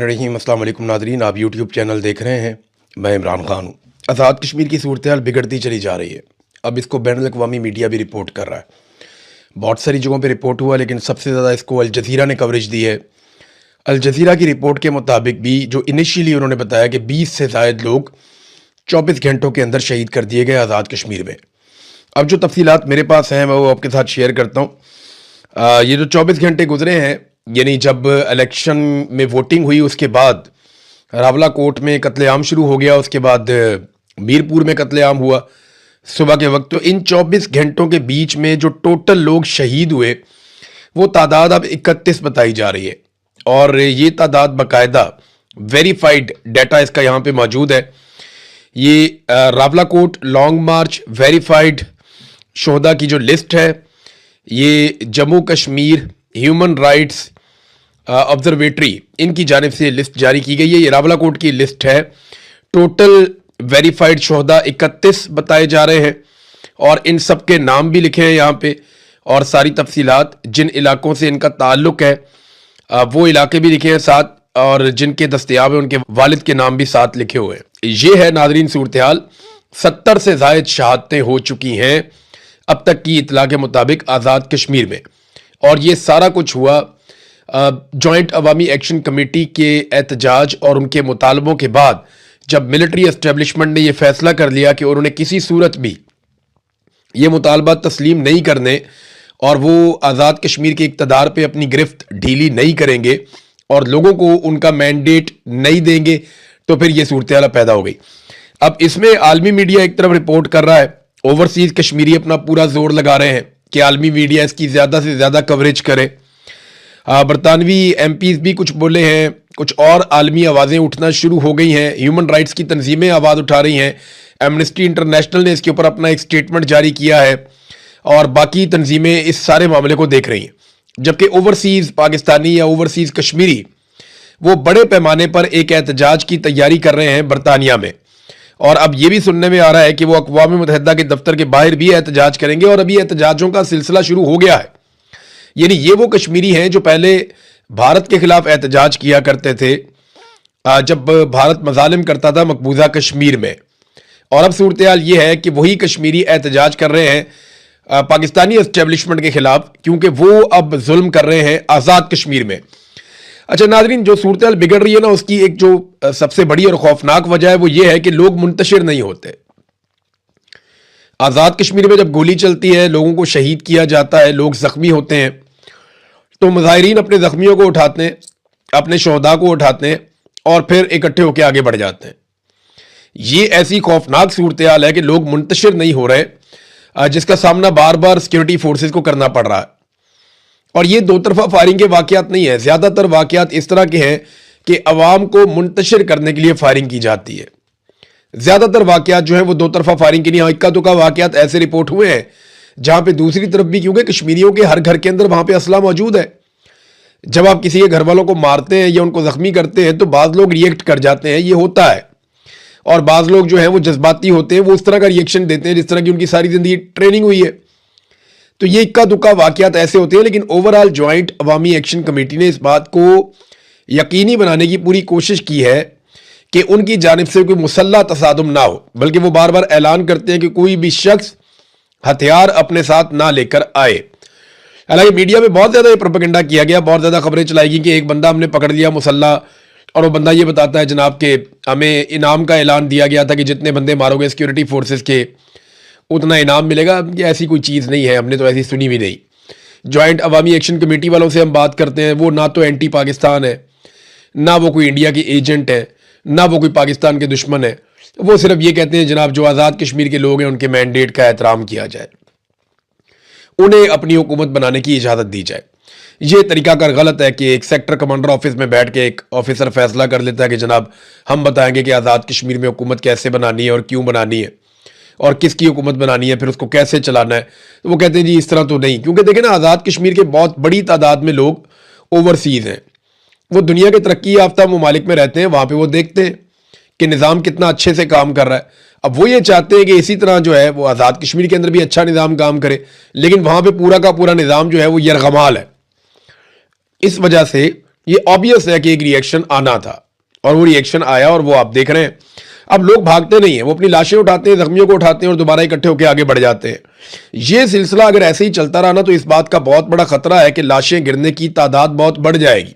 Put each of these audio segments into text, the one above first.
बिस्मिल्लाहिर्रहमानिर्रहीम। अस्सलाम वालेकुम नाज़रीन, आप यूट्यूब चैनल देख रहे हैं। मैं इमरान खान हूँ। आज़ाद कश्मीर की सूरत हाल बिगड़ती चली जा रही है। अब इसको बैनुल अक़वामी मीडिया भी रिपोर्ट कर रहा है। बहुत सारी जगहों पे रिपोर्ट हुआ, लेकिन सबसे ज़्यादा इसको अल जज़ीरा ने कवरेज दी है। अल जज़ीरा की रिपोर्ट के मुताबिक भी जो इनिशियली उन्होंने बताया कि 20 से ज़ायद लोग 24 घंटों के अंदर शहीद कर दिए गए आज़ाद कश्मीर में। अब जो तफसीलात मेरे पास हैं मैं वो आपके साथ शेयर करता हूँ। ये जो 24 घंटे गुजरे हैं, यानी जब इलेक्शन में वोटिंग हुई उसके बाद रावला कोट में कत्लेआम शुरू हो गया, उसके बाद मीरपुर में कत्लेआम हुआ सुबह के वक्त। तो इन 24 घंटों के बीच में जो टोटल लोग शहीद हुए वो तादाद अब 31 बताई जा रही है, और ये तादाद बाकायदा वेरीफाइड डाटा इसका यहाँ पे मौजूद है। ये रावला कोट लॉन्ग मार्च वेरीफाइड शोहदा की जो लिस्ट है, ये Jammu Kashmir human rights observatory इनकी जानिब से लिस्ट जारी की गई है। ये रावला कोट की लिस्ट है। टोटल वेरीफाइड शोहदा 31 बताए जा रहे हैं, और इन सब के नाम भी लिखे हैं यहाँ पे, और सारी तफसीलात जिन इलाकों से इनका ताल्लुक है वो इलाके भी लिखे हैं साथ, और जिनके दस्तयाब है उनके वालिद के नाम भी साथ लिखे हुए हैं। ये है नाजरीन सूरत हाल। 70 से ज़ायद शहादतें हो चुकी हैं अब तक की इतला के मुताबिक आज़ाद कश्मीर में, और ये सारा कुछ हुआ जॉइंट अवामी एक्शन कमेटी के एहतजाज और उनके मुतालबों के बाद, जब मिलिट्री एस्टेब्लिशमेंट ने यह फैसला कर लिया कि उन्होंने किसी सूरत भी ये मुतालबा तस्लीम नहीं करने और वो आज़ाद कश्मीर के इक़्तिदार पे अपनी गिरफ्त ढीली नहीं करेंगे और लोगों को उनका मैंडेट नहीं देंगे, तो फिर ये सूरत हाल पैदा हो गई। अब इसमें आलमी मीडिया एक तरफ रिपोर्ट कर रहा है, ओवरसीज़ कश्मीरी अपना पूरा जोर लगा रहे हैं कि आलमी मीडिया इसकी ज़्यादा से ज़्यादा कवरेज करे। बरतानवी एमपीज़ भी कुछ बोले हैं, कुछ और आलमी आवाज़ें उठना शुरू हो गई हैं। ह्यूमन राइट्स की तंजीमें आवाज़ उठा रही हैं। एमनेस्टी इंटरनेशनल ने इसके ऊपर अपना एक स्टेटमेंट जारी किया है, और बाकी तंजीमें इस सारे मामले को देख रही हैं। जबकि ओवरसीज़ पाकिस्तानी या ओवरसीज़ कश्मीरी वो बड़े पैमाने पर एक एहतजाज की तैयारी कर रहे हैं बरतानिया में, और अब ये भी सुनने में आ रहा है कि वो अक़वाम मुत्तहिदा के दफ्तर के बाहर भी एहतजाज करेंगे, और अभी एहतजाजों का सिलसिला शुरू हो गया है। यानी ये वो कश्मीरी हैं जो पहले भारत के खिलाफ एहतजाज किया करते थे जब भारत मजालिम करता था मकबूजा कश्मीर में, और अब सूरत हाल ये है कि वही कश्मीरी एहतजाज कर रहे हैं पाकिस्तानी एस्टेब्लिशमेंट के खिलाफ, क्योंकि वो अब जुल्म कर रहे हैं आज़ाद कश्मीर में। अच्छा नाज़रीन, जो सूरत हाल बिगड़ रही है ना, उसकी एक जो सबसे बड़ी और खौफनाक वजह है वो ये है कि लोग मुंतशिर नहीं होते। आज़ाद कश्मीर में जब गोली चलती है, लोगों को शहीद किया जाता है, लोग ज़ख्मी होते हैं, तो मुजाहिरीन अपने ज़ख्मियों को उठाते हैं, अपने शोहदा को उठाते हैं, और फिर इकट्ठे होकर आगे बढ़ जाते हैं। ये ऐसी खौफनाक सूरत हाल है कि लोग मुंतशिर नहीं हो रहे, जिसका सामना बार बार सिक्योरिटी फोर्सेस को करना पड़ रहा है। और ये दो तरफा फायरिंग के वाक़यात नहीं है, ज़्यादातर वाक़यात इस तरह के हैं कि अवाम को मुंतशिर करने के लिए फायरिंग की जाती है। ज़्यादातर वाक़यात जो हैं वो दो तरफा फायरिंग के लिए, इक्का दुक्का वाक़यात ऐसे रिपोर्ट हुए हैं जहाँ पे दूसरी तरफ भी, क्योंकि कश्मीरियों के हर घर के अंदर वहाँ पे असला मौजूद है। जब आप किसी के घर वालों को मारते हैं या उनको ज़ख्मी करते हैं तो बाज़ लोग रिएक्ट कर जाते हैं, ये होता है, और बाज़ लोग जो हैं वो जज्बाती होते हैं, वो उस तरह का रिएक्शन देते हैं जिस तरह की उनकी सारी ज़िंदगी ट्रेनिंग हुई है। तो ये इक्का दुक्का वाक़यात ऐसे होते हैं, लेकिन ओवरऑल जॉइंट अवामी एक्शन कमेटी ने इस बात को यकीनी बनाने की पूरी कोशिश की है कि उनकी जानिब से कोई मुसल्ला तसादुम ना हो, बल्कि वो बार बार ऐलान करते हैं कि कोई भी शख्स हथियार अपने साथ ना लेकर आए। हालांकि मीडिया में बहुत ज़्यादा ये प्रोपेगेंडा किया गया, बहुत ज़्यादा खबरें चलाई गई कि एक बंदा हमने पकड़ लिया मुसल्ला, और वो बंदा ये बताता है जनाब के हमें इनाम का ऐलान दिया गया था कि जितने बंदे मारोगे सिक्योरिटी फोर्सेस के उतना इनाम मिलेगा। ऐसी कोई चीज़ नहीं है, हमने तो ऐसी सुनी भी नहीं। जॉइंट अवामी एक्शन कमेटी वालों से हम बात करते हैं, वो ना तो एंटी पाकिस्तान है, ना वो कोई इंडिया की एजेंट है, ना वो कोई पाकिस्तान के दुश्मन है। वो सिर्फ ये कहते हैं जनाब जो आज़ाद कश्मीर के लोग हैं उनके मैंडेट का एहतराम किया जाए, उन्हें अपनी हुकूमत बनाने की इजाज़त दी जाए। ये तरीकाकार गलत है कि एक सेक्टर कमांडर ऑफिस में बैठ के एक ऑफिसर फैसला कर लेता है कि जनाब हम बताएंगे कि आज़ाद कश्मीर में हुकूमत कैसे बनानी है और क्यों बनानी है और किसकी हुकूमत बनानी है, फिर उसको कैसे चलाना है। तो वो कहते हैं जी इस तरह तो नहीं, क्योंकि देखें ना आज़ाद कश्मीर के बहुत बड़ी तादाद में लोग ओवरसीज़ हैं, वो दुनिया के तरक्की याफ्ता ममालिक में रहते हैं, वहाँ पर वो देखते हैं कि निज़ाम कितना अच्छे से काम कर रहा है। अब वो ये चाहते हैं कि इसी तरह जो है वो आज़ाद कश्मीर के अंदर भी अच्छा निज़ाम काम करे, लेकिन वहाँ पे पूरा का पूरा निज़ाम जो है वो यरगमाल है। इस वजह से ये ऑब्वियस है कि एक रिएक्शन आना था और वो रिएक्शन आया और वो आप देख रहे हैं। अब लोग भागते नहीं हैं, वो अपनी लाशें उठाते हैं, जख्मियों को उठाते हैं और दोबारा इकट्ठे होकर आगे बढ़ जाते हैं। ये सिलसिला अगर ऐसे ही चलता रहा ना तो इस बात का बहुत बड़ा खतरा है कि लाशें गिरने की तादाद बहुत बढ़ जाएगी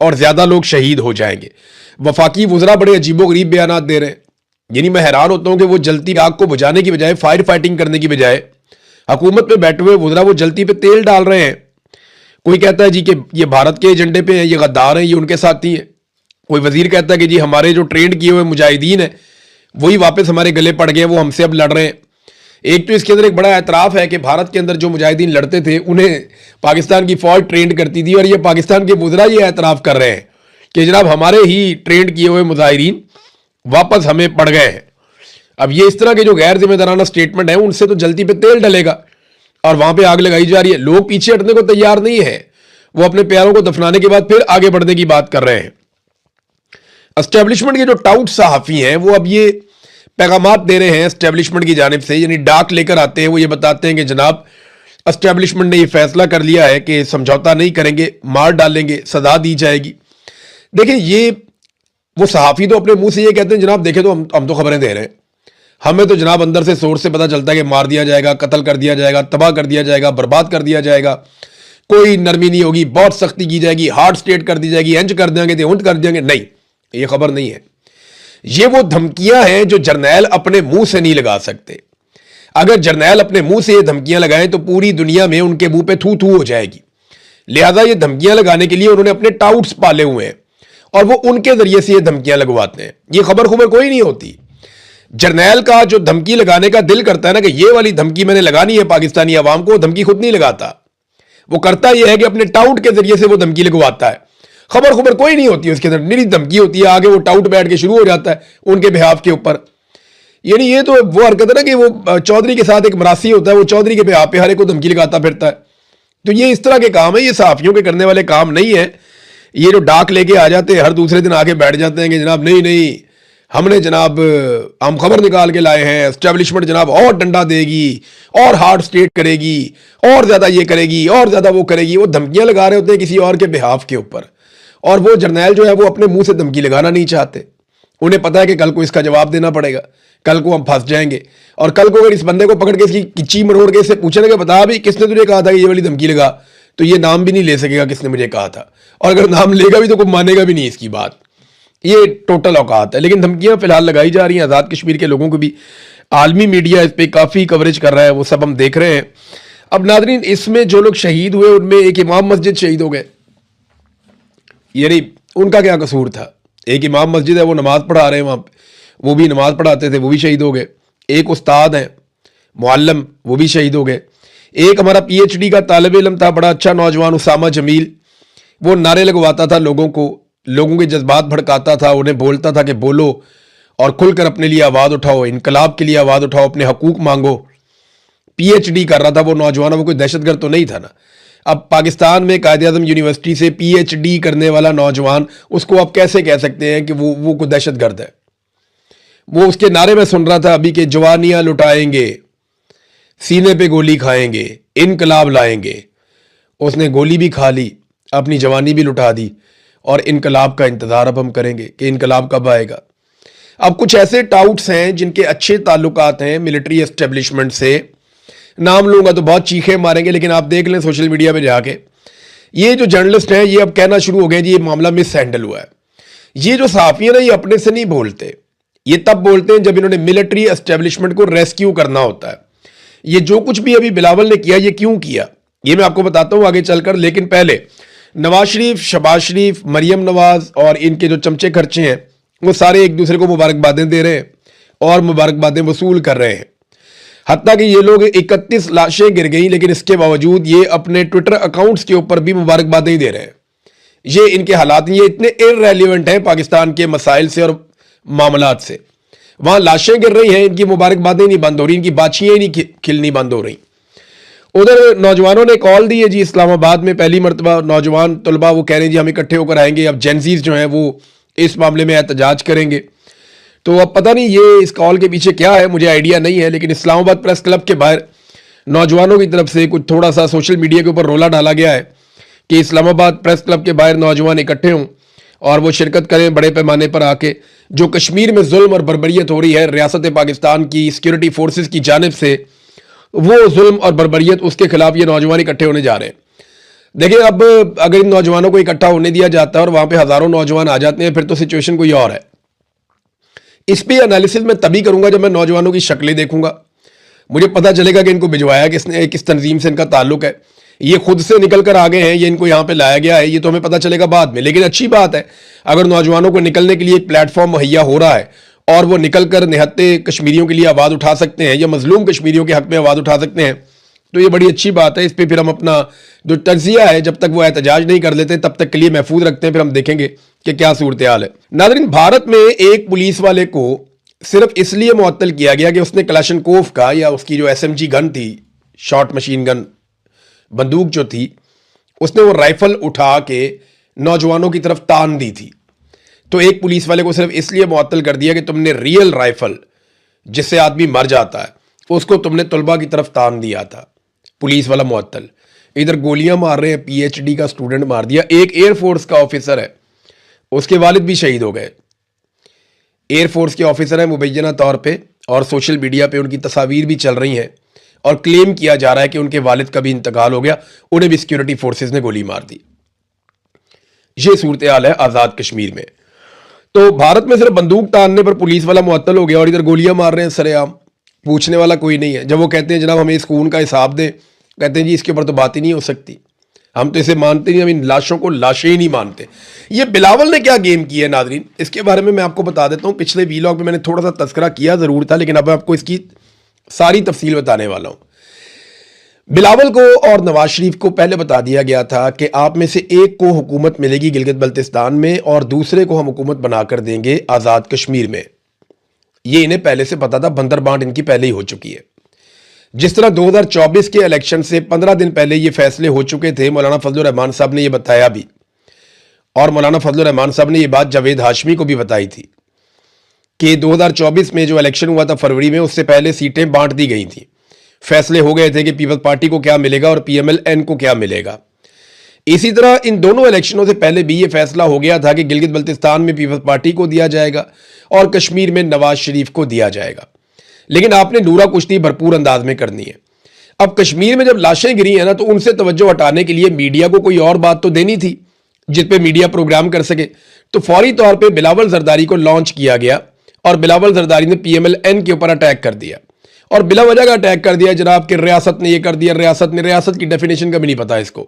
और ज्यादा लोग शहीद हो जाएंगे। वफाकी वुज़रा बड़े अजीबोगरीब बयानात दे रहे हैं। यानी मैं हैरान होता हूं कि वो जलती आग को बुझाने की बजाय, फायर फाइटिंग करने की बजाय, हुकूमत में बैठे हुए वुज़रा वो जलती पे तेल डाल रहे हैं। कोई कहता है जी कि ये भारत के एजेंडे पे हैं, ये गद्दार हैं, ये उनके साथी हैं। कोई वजीर कहता है कि जी हमारे जो ट्रेंड किए हुए मुजाहिदीन हैं वही वापस हमारे गले पड़ गए, वो हमसे अब लड़ रहे हैं। एक तो इसके अंदर एक बड़ा एतराफ़ है कि भारत के अंदर जो मुजाहिदीन लड़ते थे उन्हें पाकिस्तान की फौज ट्रेंड करती थी और ये पाकिस्तान के वुज़रा ये एतराफ़ कर रहे हैं कि जनाब हमारे ही ट्रेंड किए हुए मुजाहिदीन वापस हमें पड़ गए हैं। अब ये इस तरह के जो गैर जिम्मेदाराना स्टेटमेंट है उनसे तो जल्दी पे तेल डलेगा और वहां पे आग लगाई जा रही है। लोग पीछे हटने को तैयार नहीं है, वो अपने प्यारों को दफनाने के बाद फिर आगे बढ़ने की बात कर रहे हैं। एस्टेब्लिशमेंट के जो टाउट सहाफ़ी हैं वो अब ये पैगामात दे रहे हैं एस्टेब्लिशमेंट की जानिब से, यानी डाक लेकर आते हैं। वो ये बताते हैं कि जनाब एस्टेब्लिशमेंट ने ये फैसला कर लिया है कि समझौता नहीं करेंगे, मार डालेंगे, सजा दी जाएगी। देखिए ये वो सहाफ़ी तो अपने मुंह से ये कहते हैं जनाब देखें तो हम तो खबरें दे रहे हैं, हमें तो जनाब अंदर से सोर्स से पता चलता है कि मार दिया जाएगा, कत्ल कर दिया जाएगा, तबाह कर दिया जाएगा, बर्बाद कर दिया जाएगा, कोई नरमी नहीं होगी, बहुत सख्ती की जाएगी, हार्ड स्टेट कर दी जाएगी, इंज कर देंगे तो उंट कर देंगे। नहीं, ये खबर नहीं है। ये वो धमकियां हैं जो जर्नैल अपने मुंह से नहीं लगा सकते। अगर जर्नैल अपने मुंह से ये धमकियां लगाएं तो पूरी दुनिया में उनके मुंह पे थू थू हो जाएगी। लिहाजा ये धमकियां लगाने के लिए उन्होंने अपने टाउट्स पाले हुए हैं और वो उनके जरिए से ये धमकियां लगवाते हैं। ये खबर कोई नहीं होती। जर्नैल का जो धमकी लगाने का दिल करता है ना कि ये वाली धमकी मैंने लगानी है पाकिस्तानी अवाम को, धमकी खुद नहीं लगाता। वो करता यह है कि अपने टाउट के जरिए से वो धमकी लगवाता है। खबर कोई नहीं होती उसके अंदर, निरी धमकी होती है। आगे वो टाउट बैठ के शुरू हो जाता है उनके बिहाफ के ऊपर। यानी ये तो वो हरकत है ना कि वो चौधरी के साथ एक मरासी होता है, वो चौधरी के बिहाफ पे हर एक को धमकी लगाता फिरता है। तो ये इस तरह के काम है, ये सहाफियों के करने वाले काम नहीं है। ये जो डाक लेके आ जाते हैं हर दूसरे दिन आके बैठ जाते हैं कि जनाब नहीं हमने जनाब हम खबर निकाल के लाए हैं, एस्टेब्लिशमेंट जनाब और डंडा देगी और हार्ड स्टेट करेगी और ज्यादा ये करेगी और ज्यादा वो करेगी। वो धमकियां लगा रहे होते हैं किसी और के बिहाफ के ऊपर, और वो जर्नैल जो है वो अपने मुंह से धमकी लगाना नहीं चाहते। उन्हें पता है कि कल को इसका जवाब देना पड़ेगा, कल को हम फंस जाएंगे। और कल को अगर इस बंदे को पकड़ के इसकी किच्ची मरोड़ के इससे पूछने के बता भी किसने तुझे कहा था कि ये वाली धमकी लगा, तो ये नाम भी नहीं ले सकेगा किसने मुझे कहा था, और अगर नाम लेगा भी तो कोई मानेगा भी नहीं इसकी बात। ये टोटल औकात है। लेकिन धमकियां फिलहाल लगाई जा रही हैं। आज़ाद कश्मीर के लोगों को भी आलमी मीडिया इस पर काफ़ी कवरेज कर रहा है, वो सब हम देख रहे हैं। अब नादरीन, इसमें जो लोग शहीद हुए उनमें एक इमाम मस्जिद शहीद हो गए। यानी उनका क्या कसूर था? एक इमाम मस्जिद है, वो नमाज पढ़ा रहे हैं वहाँ पे, वो भी नमाज पढ़ाते थे, वो भी शहीद हो गए। एक उस्ताद है मुअल्लिम, वो भी शहीद हो गए। एक हमारा PhD का तालिब इल्म था, बड़ा अच्छा नौजवान, उसामा जमील, वो नारे लगवाता था लोगों को, लोगों के जज्बात भड़काता था, उन्हें बोलता था कि बोलो और खुलकर अपने लिए आवाज़ उठाओ, इनकलाब के लिए आवाज़ उठाओ, अपने हकूक मांगो। PhD कर रहा था वो नौजवान, वो कोई दहशतगर्द तो नहीं था ना। अब पाकिस्तान में कायद-ए-आज़म यूनिवर्सिटी से PhD करने वाला नौजवान, उसको आप कैसे कह सकते हैं कि वो कोई दहशतगर्द है? वो उसके नारे में सुन रहा था अभी के जवानियां लुटाएंगे, सीने पे गोली खाएंगे, इनकलाब लाएंगे। उसने गोली भी खा ली, अपनी जवानी भी लुटा दी, और इनकलाब का इंतज़ार अब हम करेंगे कि इनकलाब कब आएगा। अब कुछ ऐसे टाउट्स हैं जिनके अच्छे ताल्लुकात हैं मिलिट्री एस्टेब्लिशमेंट से, नाम लूँगा तो बहुत चीखें मारेंगे, लेकिन आप देख लें सोशल मीडिया पे जाके, ये जो जर्नलिस्ट हैं ये अब कहना शुरू हो गए जी ये मामला मिस हैंडल हुआ है। ये जो सहाफ़ी हैं ना, ये अपने से नहीं बोलते, ये तब बोलते हैं जब इन्होंने मिलिट्री एस्टेब्लिशमेंट को रेस्क्यू करना होता है। ये जो कुछ भी अभी बिलावल ने किया, ये क्यों किया ये मैं आपको बताता हूँ आगे चलकर। लेकिन पहले नवाज शरीफ, शहबाज शरीफ, मरियम नवाज और इनके जो चमचे खर्चे हैं वो सारे एक दूसरे को मुबारकबादें दे रहे हैं और मुबारकबादें वसूल कर रहे हैं। हत्ता कि ये लोग 31 लाशें गिर गई, लेकिन इसके बावजूद ये अपने ट्विटर अकाउंट्स के ऊपर भी मुबारकबादें ही दे रहे हैं। ये इनके हालात, ये इतने इररेलेवेंट हैं पाकिस्तान के मसाइल से और मामलात से। वहां लाशें गिर रही हैं, इनकी मुबारकबादें नहीं बंद हो रही, इनकी बाछियां ही नहीं खिलनी बंद हो रही। उधर नौजवानों ने कॉल दी है जी, इस्लामाबाद में पहली मरतबा नौजवान तलबा वो कह रहे हैं जी हम इकट्ठे होकर आएंगे। अब जेंजीज जो हैं वो इस मामले में एहतजाज करेंगे। तो अब पता नहीं ये इस कॉल के पीछे क्या है, मुझे आइडिया नहीं है। लेकिन इस्लामाबाद प्रेस क्लब के बाहर नौजवानों की तरफ से कुछ थोड़ा सा सोशल मीडिया के ऊपर रोला डाला गया है। कि इस्लामाबाद प्रेस क्लब के बाहर नौजवान इकट्ठे हों और वो शिरकत करें बड़े पैमाने पर आके। जो कश्मीर में जुल्म और बर्बरियत हो रही है रियासत पाकिस्तान की सिक्योरिटी फोर्सेस की जानिब से, वो जुल्म और बर्बरियत, उसके खिलाफ ये नौजवान इकट्ठे होने जा रहे हैं। देखिए, अब अगर इन नौजवानों को इकट्ठा होने दिया जाता है और वहां पे हजारों नौजवान आ जाते हैं, फिर तो सिचुएशन कोई और है। इस पे एनालिसिस मैं तभी करूंगा जब मैं नौजवानों की शक्लें देखूंगा, मुझे पता चलेगा कि इनको भिजवाया किसने, किस तंजीम से इनका ताल्लुक है, ये खुद से निकल कर आ गए हैं, ये इनको यहाँ पे लाया गया है, ये तो हमें पता चलेगा बाद में। लेकिन अच्छी बात है अगर नौजवानों को निकलने के लिए एक प्लेटफॉर्म मुहैया हो रहा है और वो निकल कर निहत्ते कश्मीरियों के लिए आवाज़ उठा सकते हैं या मजलूम कश्मीरियों के हक में आवाज़ उठा सकते हैं, तो ये बड़ी अच्छी बात है। इस पर फिर हम अपना जो तज्जिया है, जब तक वो एहतजाज नहीं कर लेते तब तक के लिए महफूज रखते हैं, फिर हम देखेंगे कि क्या सूरत हाल है। नाज़रीन, भारत में एक पुलिस वाले को सिर्फ इसलिए मुअत्तल किया गया कि उसने कलाशनकोव का, या उसकी जो SMG गन थी, शॉर्ट मशीन गन बंदूक जो थी, उसने वो राइफल उठा के नौजवानों की तरफ तान दी थी। तो एक पुलिस वाले को सिर्फ इसलिए मुअत्तल कर दिया कि तुमने रियल राइफल जिससे आदमी मर जाता है उसको तुमने तलबा की तरफ तान दिया था। पुलिस वाला मुअत्तल, इधर गोलियां मार रहे हैं, PhD का स्टूडेंट मार दिया। एक एयरफोर्स का ऑफिसर है, उसके वालिद भी शहीद हो गए। एयरफोर्स के ऑफिसर हैं मुबैना तौर पे, और सोशल मीडिया पे उनकी तस्वीर भी चल रही हैं और क्लेम किया जा रहा है कि उनके वालिद का भी इंतकाल हो गया, उन्हें भी सिक्योरिटी फोर्सेस ने गोली मार दी। ये सूरत हाल है आज़ाद कश्मीर में। तो भारत में सिर्फ बंदूक तानने पर पुलिस वाला मुअत्तल हो गया और इधर गोलियां मार रहे हैं सरेआम, पूछने वाला कोई नहीं है। जब वो कहते हैं जनाब हमें इस खून का हिसाब दें, कहते हैं जी इसके ऊपर तो बात ही नहीं हो सकती, हम तो इसे मानते नहीं, हम इन लाशों को लाशें ही नहीं मानते। ये बिलावल ने क्या गेम किया है नादरीन, इसके बारे में मैं आपको बता देता हूँ। पिछले वीलॉग में मैंने थोड़ा सा तस्करा किया ज़रूर था, लेकिन अब मैं आपको इसकी सारी तफसील बताने वाला हूँ। बिलावल को और नवाज शरीफ को पहले बता दिया गया था कि आप में से एक को हुकूमत मिलेगी गिलगित बल्तिस्तान में और दूसरे को हम हुकूमत बनाकर देंगे आज़ाद कश्मीर में। ये इन्हें पहले से पता था, बंदरबांट इनकी पहले ही हो चुकी है। जिस तरह 2024 के इलेक्शन से 15 दिन पहले ये फैसले हो चुके थे, मौलाना फजलुर रहमान साहब ने ये बताया भी, और मौलाना फजलुर रहमान साहब ने ये बात जावेद हाशमी को भी बताई थी कि 2024 में जो इलेक्शन हुआ था फरवरी में, उससे पहले सीटें बांट दी गई थी। फैसले हो गए थे कि पीपल्स पार्टी को क्या मिलेगा और PMLN को क्या मिलेगा। इसी तरह इन दोनों इलेक्शनों से पहले भी ये फैसला हो गया था कि गिलगित बल्तिस्तान में पीपल्स पार्टी को दिया जाएगा और कश्मीर में नवाज शरीफ को दिया जाएगा। लेकिन आपने नूरा कुश्ती भरपूर अंदाज में करनी है। अब कश्मीर में जब लाशें गिरी हैं ना, तो उनसे तवज्जो हटाने के लिए मीडिया को कोई और बात तो देनी थी जिस पे मीडिया प्रोग्राम कर सके। तो फौरी तौर पे बिलावल जरदारी को लॉन्च किया गया और बिलावल जरदारी ने PMLN के ऊपर अटैक कर दिया और बिला वजह का अटैक कर दिया जनाब कि रियासत ने ये कर दिया, रियासत की डेफिनेशन का भी नहीं पता इसको।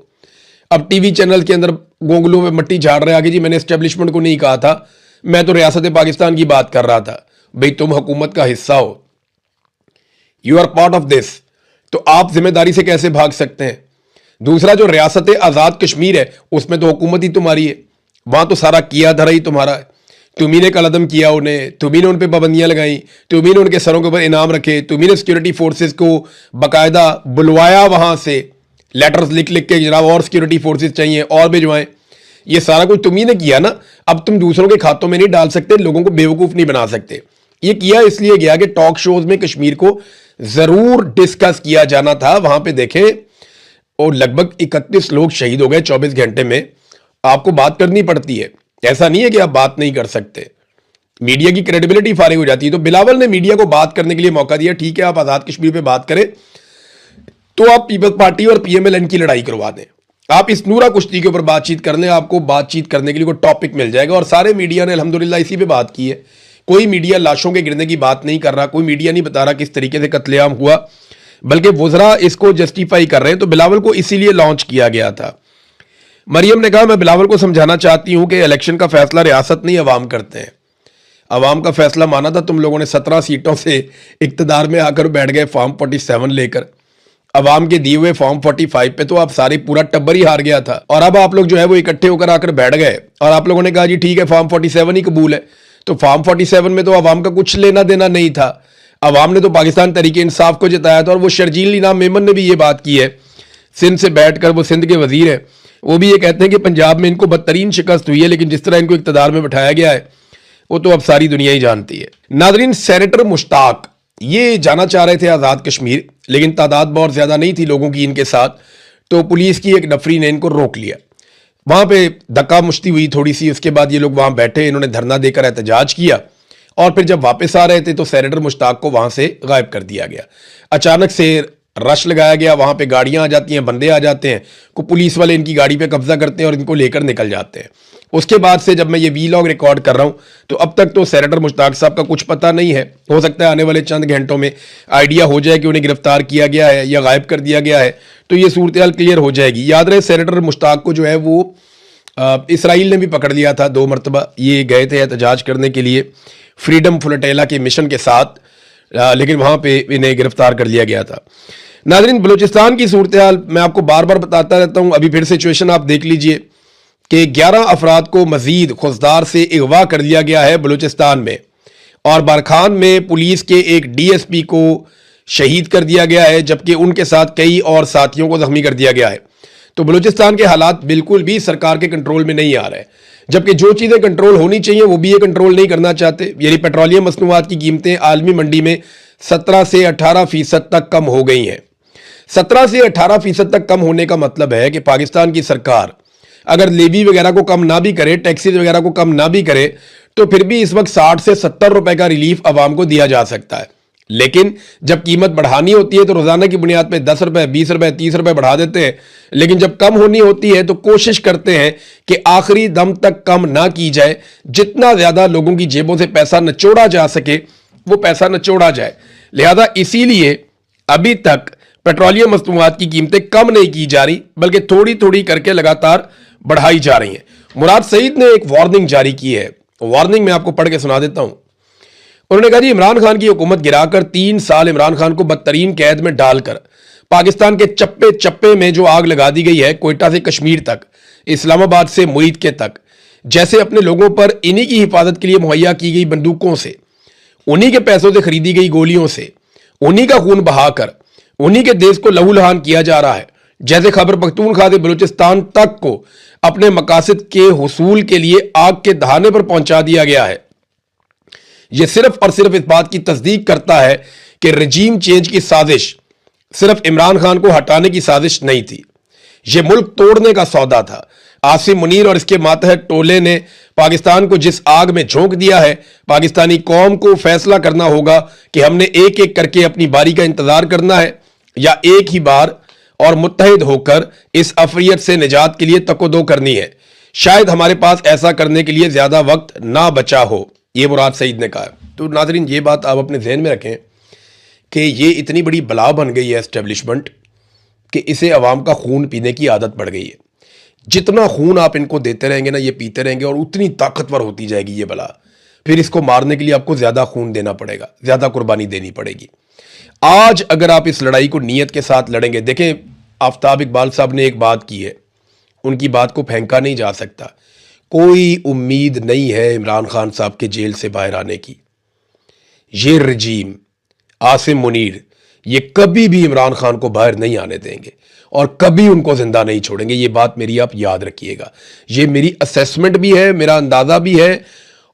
अब टीवी चैनल के अंदर गोंगलों में मट्टी झाड़ रहे आगे, जी मैंने एस्टेब्लिशमेंट को नहीं कहा था, मैं तो रियासत पाकिस्तान की बात कर रहा था। भाई तुम हुकूमत का हिस्सा हो, you are part of this, तो आप जिम्मेदारी से कैसे भाग सकते हैं। दूसरा, जो रियासत आज़ाद कश्मीर है उसमें तो हुकूमत ही तुम्हारी है, वहां तो सारा किया धरा ही तुम्हारा है। तुम्ही ने कलदम किया उन्हें, तुम्ही ने उन पर पाबंदियां लगाई, तुम्ही ने उनके सरों के ऊपर इनाम रखे, तुम्ही ने सिक्योरिटी फोर्सेस को बाकायदा बुलवाया, वहां से लेटर्स लिख लिख के जनाब और सिक्योरिटी फोर्सेस चाहिए और भिजवाएं। ये सारा कुछ तुम्ही ने किया ना। अब तुम दूसरों के खातों में नहीं डाल सकते, लोगों को बेवकूफ नहीं बना सकते। ये किया इसलिए गया कि टॉक शोज में कश्मीर को जरूर डिस्कस किया जाना था। वहां पे देखें और लगभग 31 लोग शहीद हो गए 24 घंटे में। आपको बात करनी पड़ती है, ऐसा नहीं है कि आप बात नहीं कर सकते। मीडिया की क्रेडिबिलिटी फारिग हो जाती है। तो बिलावल ने मीडिया को बात करने के लिए मौका दिया। ठीक है, आप आजाद कश्मीर पे बात करें तो आप पीपल्स पार्टी और PMLN की लड़ाई करवा दें, आप इस नूरा कुश्ती के ऊपर बातचीत कर लें, आपको बातचीत करने के लिए कोई टॉपिक मिल जाएगा। और सारे मीडिया ने अल्हम्दुलिल्लाह इसी पे बात की है। कोई मीडिया लाशों के गिरने की बात नहीं कर रहा, कोई मीडिया नहीं बता रहा किस तरीके से कत्लेआम हुआ, बल्कि वुज़रा इसको जस्टिफाई कर रहे हैं। तो बिलावल को इसीलिए लॉन्च किया गया था। मरियम ने कहा, मैं बिलावल को समझाना चाहती हूं कि इलेक्शन का फैसला रियासत नहीं अवाम करते हैं। अवाम का फैसला माना था, तुम लोगों ने 17 सीटों से इक्तदार में आकर बैठ गए फॉर्म 47 लेकर। अवाम के दिए हुए फॉर्म 45 पे तो आप सारे पूरा टब्बर ही हार गया था। और अब आप लोग जो है वो इकट्ठे होकर आकर बैठ गए और आप लोगों ने कहा जी ठीक है फॉर्म 47 ही कबूल है। तो फॉर्म 47 में तो अवाम का कुछ लेना देना नहीं था। अवाम ने तो पाकिस्तान तरीके इंसाफ को जिताया था। और वो शर्जील इनाम मेमन ने भी ये बात की है, सिंध से बैठकर, वो सिंध के वजीर है, वो भी ये कहते हैं कि पंजाब में इनको बदतरीन शिकस्त हुई है, लेकिन जिस तरह इनको इक्तदार में बैठाया गया है वो तो अब सारी दुनिया ही जानती है। नादरीन, सेनेटर मुश्ताक ये जाना चाह रहे थे आज़ाद कश्मीर, लेकिन तादाद बहुत ज़्यादा नहीं थी लोगों की इनके साथ, तो पुलिस की एक नफरी ने इनको रोक लिया। वहाँ पे धक्का मुश्ती हुई थोड़ी सी, उसके बाद ये लोग वहाँ बैठे, इन्होंने धरना देकर एहतजाज किया और फिर जब वापस आ रहे थे तो सेनेटर मुश्ताक को वहाँ से गायब कर दिया गया। अचानक से रश लगाया गया, वहाँ पे गाड़ियाँ आ जाती हैं, बंदे आ जाते हैं, को पुलिस वाले इनकी गाड़ी पे कब्जा करते हैं और इनको लेकर निकल जाते हैं। उसके बाद से जब मैं ये वीलॉग रिकॉर्ड कर रहा हूँ तो अब तक तो सेनेटर मुश्ताक साहब का कुछ पता नहीं है। हो सकता है आने वाले चंद घंटों में आइडिया हो जाए कि उन्हें गिरफ्तार किया गया है या गायब कर दिया गया है, तो ये सूरत हाल क्लियर हो जाएगी। याद रहे सेनेटर मुश्ताक को जो है वो इसराइल ने भी पकड़ लिया था 2 मरतबा। ये गए थे एहतजाज करने के लिए फ्रीडम फ्लोटेला के मिशन के साथ, लेकिन वहाँ पे इन्हें गिरफ्तार कर लिया गया था। नाज़रीन, बलूचिस्तान की सूरत हाल मैं आपको बार बार बताता रहता हूँ। अभी फिर सिचुएशन आप देख लीजिए कि 11 अफराद को मजीद खुजदार से अगवा कर लिया गया है बलूचिस्तान में, और बारखान में पुलिस के एक डीएसपी को शहीद कर दिया गया है, जबकि उनके साथ कई और साथियों को जख्मी कर दिया गया है। तो बलूचिस्तान के हालात बिल्कुल भी सरकार के कंट्रोल में नहीं आ रहे, जबकि जो चीज़ें कंट्रोल होनी चाहिए वो भी ये कंट्रोल नहीं करना चाहते। यानी पेट्रोलियम मसनूआत की कीमतें आलमी मंडी में 17 से 18% तक कम हो गई हैं। 17 से 18% तक कम होने का मतलब है कि पाकिस्तान की सरकार अगर लेवी वगैरह को कम ना भी करे, टैक्सीज वगैरह को कम ना भी करे, तो फिर भी इस वक्त 60 से 70 रुपए का रिलीफ आवाम को दिया जा सकता है। लेकिन जब कीमत बढ़ानी होती है तो रोजाना की बुनियाद पे 10 रुपए, 20 रुपए, 30 रुपए बढ़ा देते हैं, लेकिन जब कम होनी होती है तो कोशिश करते हैं कि आखिरी दम तक कम ना की जाए, जितना ज्यादा लोगों की जेबों से पैसा निचोड़ा जा सके वो पैसा निचोड़ा जाए। लिहाजा इसीलिए अभी तक पेट्रोलियम मसनूआत की कीमतें कम नहीं की जा रही, बल्कि थोड़ी थोड़ी करके लगातार बढ़ाई जा रही हैं। मुराद सईद ने एक वार्निंग जारी की है, वार्निंग मैं आपको पढ़ के सुना देता हूं। उन्होंने कहा जी, इमरान खान की हुकूमत गिराकर 3 साल इमरान खान को बदतरीन कैद में डालकर पाकिस्तान के चप्पे चप्पे में जो आग लगा दी गई है, कोयटा से कश्मीर तक, इस्लामाबाद से मुईद के तक, जैसे अपने लोगों पर इन्हीं की हिफाजत के लिए मुहैया की गई बंदूकों से, उन्हीं के पैसों से खरीदी गई गोलियों से, उन्हीं का खून बहाकर उन्हीं के देश को लहूलुहान किया जा रहा है। जैसे खैबर पख्तूनख्वा से बलूचिस्तान तक को अपने मकासद के हुसूल के लिए आग के दहाने पर पहुंचा दिया गया है। यह सिर्फ और सिर्फ इस बात की तस्दीक करता है कि रजीम चेंज की साजिश सिर्फ इमरान खान को हटाने की साजिश नहीं थी, यह मुल्क तोड़ने का सौदा था। आसिम मुनीर और इसके मातहत टोले ने पाकिस्तान को जिस आग में झोंक दिया है, पाकिस्तानी कौम को फैसला करना होगा कि हमने एक एक करके अपनी बारी का इंतजार करना है या एक ही बार और मुत्तहिद होकर इस अफरियत से निजात के लिए तकोदो करनी है। शायद हमारे पास ऐसा करने के लिए ज्यादा वक्त ना बचा हो, ये मुराद सईद ने कहा। तो नाजरीन, ये बात आप अपने जहन में रखें कि ये इतनी बड़ी बला बन गई है एस्टेब्लिशमेंट कि इसे अवाम का खून पीने की आदत पड़ गई है। जितना खून आप इनको देते रहेंगे ना, ये पीते रहेंगे और उतनी ताकतवर होती जाएगी ये बला। फिर इसको मारने के लिए आपको ज्यादा खून देना पड़ेगा, ज्यादा कुर्बानी देनी पड़ेगी। आज अगर आप इस लड़ाई को नीयत के साथ लड़ेंगे, देखें आफ्ताब इकबाल साहब ने एक बात की है, उनकी बात को फेंका नहीं जा सकता। कोई उम्मीद नहीं है इमरान खान साहब के जेल से बाहर आने की। ये रजीम आसिम मुनीर ये कभी भी इमरान खान को बाहर नहीं आने देंगे और कभी उनको जिंदा नहीं छोड़ेंगे। ये बात मेरी आप याद रखिएगा। ये मेरी असेसमेंट भी है, मेरा अंदाजा भी है,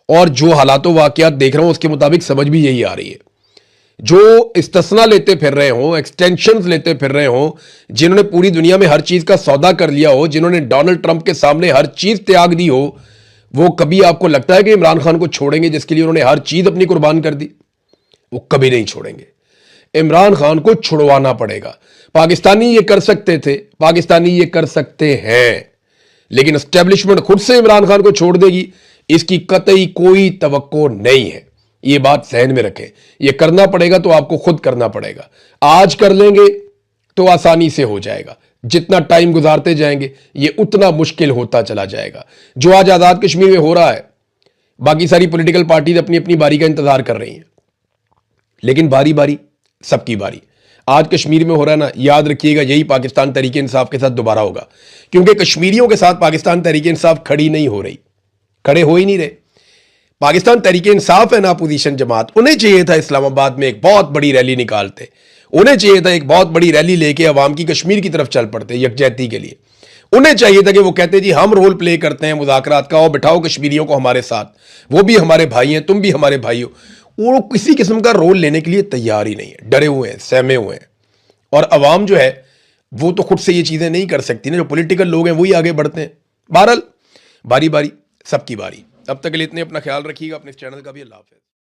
और जो हालातों वाकयात देख रहा हूं उसके मुताबिक समझ भी यही आ रही है। जो इस्तिस्ना लेते फिर रहे हों, एक्सटेंशंस लेते फिर रहे हों, जिन्होंने पूरी दुनिया में हर चीज का सौदा कर लिया हो, जिन्होंने डोनाल्ड ट्रंप के सामने हर चीज त्याग दी हो, वो कभी आपको लगता है कि इमरान खान को छोड़ेंगे जिसके लिए उन्होंने हर चीज अपनी कुर्बान कर दी? वो कभी नहीं छोड़ेंगे। इमरान खान को छुड़वाना पड़ेगा। पाकिस्तानी ये कर सकते थे, पाकिस्तानी ये कर सकते हैं, लेकिन एस्टेब्लिशमेंट खुद से इमरान खान को छोड़ देगी, इसकी कतई कोई तवक्को नहीं है। ये बात ज़हन में रखें। ये करना पड़ेगा तो आपको खुद करना पड़ेगा। आज कर लेंगे तो आसानी से हो जाएगा, जितना टाइम गुजारते जाएंगे ये उतना मुश्किल होता चला जाएगा। जो आज आज़ाद कश्मीर में हो रहा है, बाकी सारी पॉलिटिकल पार्टीज अपनी अपनी बारी का इंतजार कर रही हैं, लेकिन बारी बारी सबकी बारी आज कश्मीर में हो रहा है ना, याद रखिएगा यही पाकिस्तान तहरीक इंसाफ के साथ दोबारा होगा, क्योंकि कश्मीरियों के साथ पाकिस्तान तहरीक इंसाफ खड़ी नहीं हो रही, खड़े हो ही नहीं रहे। पाकिस्तान तहरीक इंसाफ है ना अपोजिशन जमात, उन्हें चाहिए था इस्लामाबाद में एक बहुत बड़ी रैली निकालते, उन्हें चाहिए था एक बहुत बड़ी रैली लेके अवाम की कश्मीर की तरफ चल पड़ते यकजहती के लिए। उन्हें चाहिए था कि वो कहते जी हम रोल प्ले करते हैं मुज़ाकरात का और बिठाओ कश्मीरियों को हमारे साथ, वो भी हमारे भाई हैं, तुम भी हमारे भाई हो। वो किसी किस्म का रोल लेने के लिए तैयार ही नहीं है, डरे हुए हैं, सहमे हुए हैं। और अवाम जो है वो तो खुद से ये चीज़ें नहीं कर सकती ना, जो पॉलिटिकल लोग हैं वही आगे बढ़ते हैं। बहरहाल बारी बारी सबकी बारी। अब तक के लिए इतने, अपना ख्याल रखिएगा, अपने इस चैनल का भी। अल्लाह हाफ़िज़।